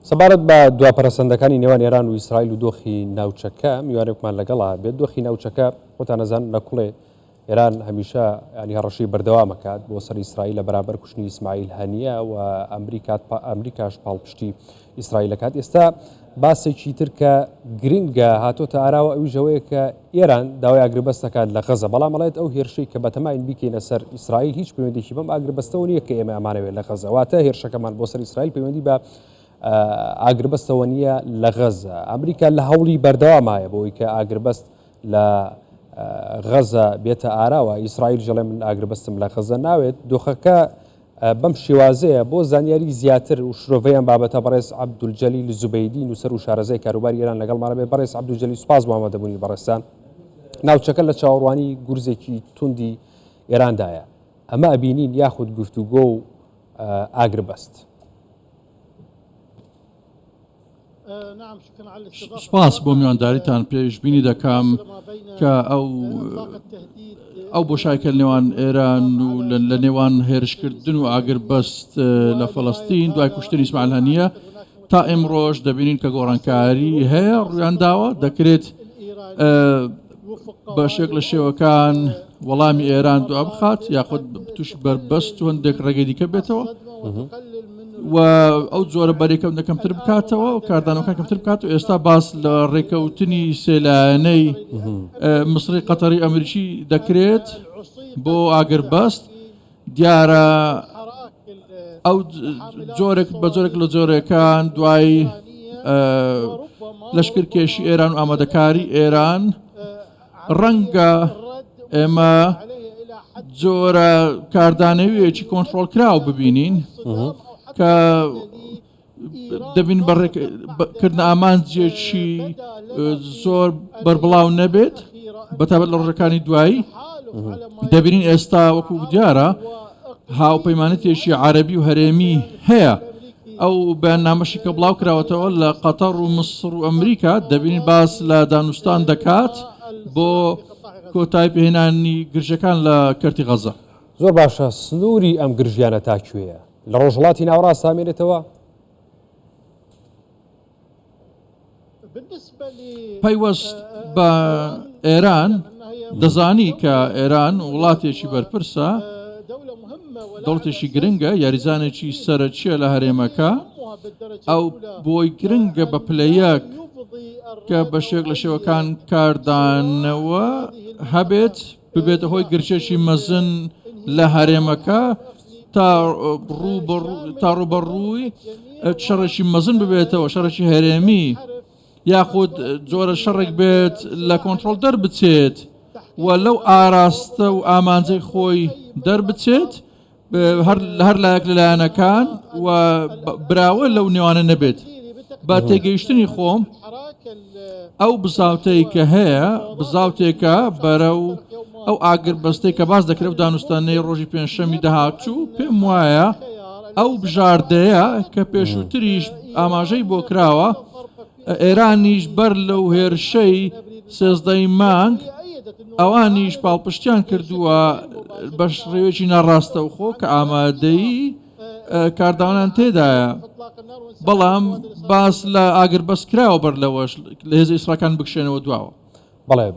سەبارەت بە دواپەرەسەندەکانی نێوان ئێران و ئیسرائیل و دۆخی ناوچەکە میوانێکمان لەگەڵا بێت. دۆخی ناوچەکە خۆتان نەزان لە کوڵێ ئێران هەمیشە ینی هەڕەشەی بەردەوامەکات بۆ سەر ئیسرائیل لە بەرامبەر کوشتنی ئیسماعیل هەنیە و ئەمریکاش پاڵپشتی ئیسرائیلەکات. ئێستا باسێکی تر کە گرنگە هاتۆتە ئاراوە ئەوژەوەیە کە ئێران داوای ئاگربەستەکات لە غەزە، بەڵام مەڵێت ئەو هێرشەی کە بەتەماین بیکەینە سەر ئیسرائیل هیچ پەیوەندێکی بەم ئاگربەستەوە نییە کە ئێمە ئەمانەوێت لە غەزە، واتە هێرشەکەمان بۆ سەر ئیسرائیل پەیوەندی بە ئاگربەستەوە نییە لە غەزە. ئەمریکا لە هەوڵی بەردەوامایە بۆی کە ئاگربەست لە غەزە بێتە ئاراوە. ئیسرائیل ژەڵێ من ئاگربەستم لە غەزە ناوێت. دۆخەکە بەم شێوازەیە بۆ زانیاری زیاتر و شرۆڤەیان بابەتە بەڕێز عەبدولجەلیل زوبەیدی نووسەر و شارەزای کاروباری ئێران لەگەڵمانە بێت. بەڕێز عەبدولجەلیل سوپاس بۆ ئامادەبوونی بەڕێستان. ناوچەکە لە چاوەڕوانی گورزێکی توندی ئێراندایە، ئەمە ئەبینین یاخود گفتوگۆ و ئاگربەست؟ سپاس بۆ میوانداریتان. پێشبینی دەکەم کە ئەو بۆشایکە نێوان ئێران و لە نێوان هێرشکردن و ئاگربەست لە فەڵەستین دوای کوشتنی ئیسماعیل هەنیە تا ئێمڕۆژ دەبینین کە گۆڕانکاری هەیە ڕوویان داوە. دەکرێت بەشێک لە شێوەکان وەڵامی ئێران دوا بخات یاخود تووشی بەربەست و هەندێک ڕێگەی دیکە بێتەوە و ئەو جۆرە بەریکەوتنە کەمتر بکاتەوە و کاردانەکان کەمتر بکات. و ئێستا باس لە ڕێکەوتنی سێلایەنەی مصری قەتەری ئەمریکی دەکرێت بۆ ئاگربەست. دیارە ئەو جۆرێک لە جۆرەکان دوای لەشکرکێشی ئێران و ئامادەکاری ئێران ڕەنگە ئێمە جۆرە کاردانەویەکی کۆنتڕۆڵ کراو ببینین کە دەبین بەڕێکردنە ئامانجێکی زۆر بربڵاو نەبێت بەتابەت لە ڕۆژەکانی دوایی. دەبینین ئێستا وەکو دیارە هاوپەیمانەتێکی عەرەبی و هەرێمی هەیە. ئەو بەیاننامەشی کە بڵاو کراوەتەوە لە قەتەر و مصر و ئەمریکا دەبینین باس لە دانوستان دەکات بۆ کۆتایی پێهێنانی گرژەکان لە کەرتی غەزە. زۆر باشە. سنووری ئەم گرژیانە تاکوێیە؟ لە ڕۆژهەڵاتی ناوەڕاست ئامێنێتەوە؟ پەیوەست بە ئێران دەزانی کە ئێران وڵاتێکی بەرپرسە، دەوڵەتێکی گرنگە، یاریزانێکی سەرەکیە لە هەرێمەکە. ئەو بۆی گرنگە بە پلەیەک کە بەشێک لە شێوەکان کاردانەوە هەبێت ببێتە هۆی گرچێکی مەزن لە هەرێمەکە تا ڕوبەڕووی شەڕێکی مەزن ببێتەوە، شەڕێکی هەرێمی یاخود جۆرە شەڕێک بێت لە کۆنتڕۆڵ دەربچێت و لەو ئاراستە و ئامانجەی خۆی دەربچێت هەر لایەک لەلایەنەکان و براوە لەو نێوانە نەبێت. بە تێگەیشتنی خۆم ئەو بزاوتەی کە هەیە بزاوتێکە بەرەو ئەو ئاگربەستەی کە باز دەکرێت و دانوستانەی ڕۆژی پێنجشەمی داهاتوو پێم وایە ئەو بژاردەیە کە پێشووتریش ئاماژەی بۆ کراوە ئێرانیش بەر لەو هێرشەی سێزدەی مانگ ئەوانیش پاڵپشتیان کردووە بە ڕێوێکی ناڕاستەوخۆ کە ئامادەی کاردانان تێدایە. بەڵام باس لە ئاگربەست کراوە بەر لەوەش لە هێزە ئیسراکان بکشێنەوە دواوە. بەڵێ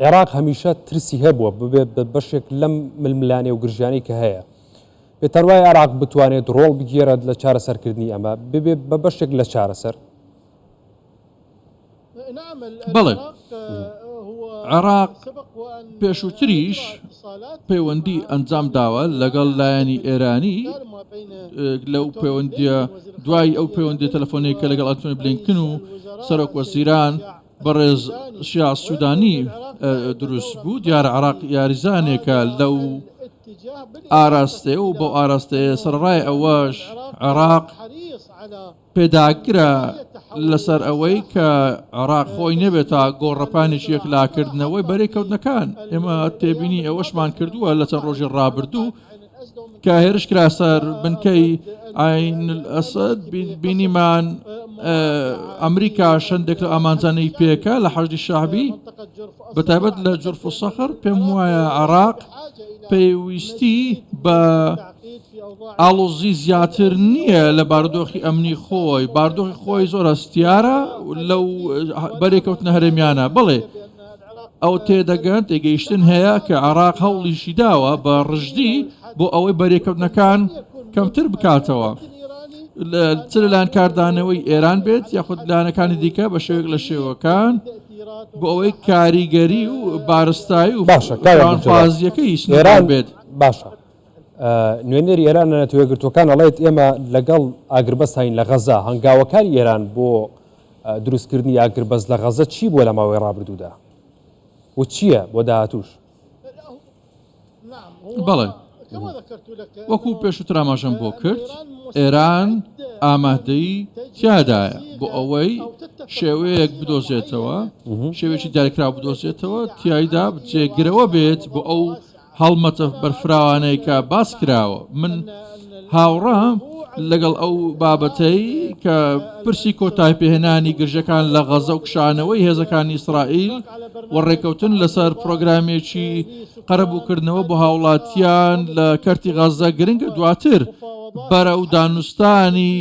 عێراق هەمیشە ترسی هەبووە ببێت بە بەشێک لەم ململانێ و گرژیانەی کە هەیە. بێتەر وایە عێراق بتوانێت ڕۆڵ بگێرێت لە چارەسەرکردنی ئەمە ببێت بە بەشێک لە چارەسەر؟ بەڵێ عێراق پێشووتریش پەیوەندی ئەنجام داوە لەگەڵ لایەنی ئێرانی لەو پەیوەندیە دوای ئەو پەیوەندی تەلەفۆنەی کە لەگەڵ ئەنتۆنی بلینکن و سەرۆک وەزیران بەڕێز شیا سوودانی دروست بوو. دیارە عێراق یاریزانێکە لەو ئاراستەیە و بەو ئاراستەیە سەرڕای ئەوەش عێراق پێداگرە لەسەر ئەوەی کە عێراق خۆی نەبێت تا گۆڕەپانێکی یەکلاکردنەوەی بەرێکەوتنەکان. ئێمە تێبینی ئەوەشمان کردووە لە چەند ڕۆژی ڕابردوو کە هێرش کرا سەر بنکەی عین ئەسەد بینیمان ئەمریکا شەندێک لە ئامانجانەی پێکە لە حەشدی شەعبی بەتایبەت لە جورف و سەخر. پێم وایە عێراق پێویستی بە ئاڵۆزی زیاتر نییە لە بارودۆخی ئەمنی خۆی بارودۆخی خۆی زۆر هەستیارە لەو بەرێکەوتنە هەرێمیانە بڵێ ئەو تێدەگەن تێگەیشتن هەیە کە عێراق هەوڵیشی داوە بە ڕژدی بۆ ئەوەی بەرێکەوتنەکان کەمتر بکاتەوە چ لەلایەن کاردانەوەی ئێران بێت یاخود لایەنەکانی دیکە بە شێوەیەک لە شێوەکان بۆ ئەوەی کاریگەری و بارستایی و فازیەکەی ئێران بێت باشە نوێنەری ئێران لە نەتەوەیەکگرتوەکان ئەڵێت ئێمە لەگەڵ ئاگربەستین لە غەزا هەنگاوەکانی ئێران بۆ دروستکردنی ئاگربەست لە غەزە چی بووە لە ماوەی ڕابردوودا و چییە بۆ داهاتوش بەڵێ وەکو پێشووتر ئاماژەم بۆ کرد ئێران ئامادەی تیادایە بۆ ئەوەی شێوەیەک بدۆزێتەوە شێوێکی دیاریکرا بدۆزێتەوە تیایدا جێگرەوە بێت بۆ ئەو هەڵمەتە بەرفراوانەی کە باس کراوە من هاوڕام لەگەڵ ئەو بابەتەی کە پرسی کۆتای پێهێنانی گرژەکان لە غەزە و کشانەوەی هێزەکانی ئیسرائیل و ڕێکەوتن لەسەر پرۆگرامێکی قەرەبووکردنەوە بۆ هاوڵاتیان لە کەرتی غەزە گرنگە دواتر بەرەو دانوستانی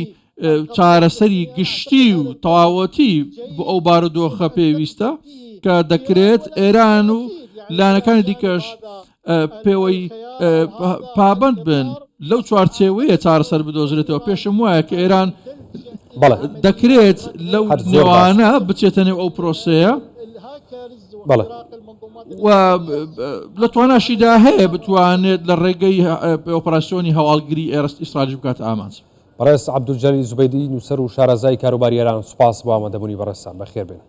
چارەسەری گشتی و تەواوەتی بۆ ئەو بارودۆخە پێویستە کە دەکرێت ئێران و لایەنەکانی دیکەش پێوەی پابند بن لەو چوارچێوەیە چارەسەر بدۆزرێتەوە پێشم وایە کە ئێران دەکرێت لەو نێوانە بچێتە نێو ئەو پرۆسەیە و لە تواناشیدا هەیە بتوانێت لە ڕێگەی ئۆپەراسیۆنی هەواڵگری ئیسرائیل بکات ئامانج. بەڕێز عەبدولجەلیل زوبەیدی نووسەر و شارەزای کاروباری ئێران سوپاس بۆ ئامادەبوونی بەڕێستان بەخێر بێن.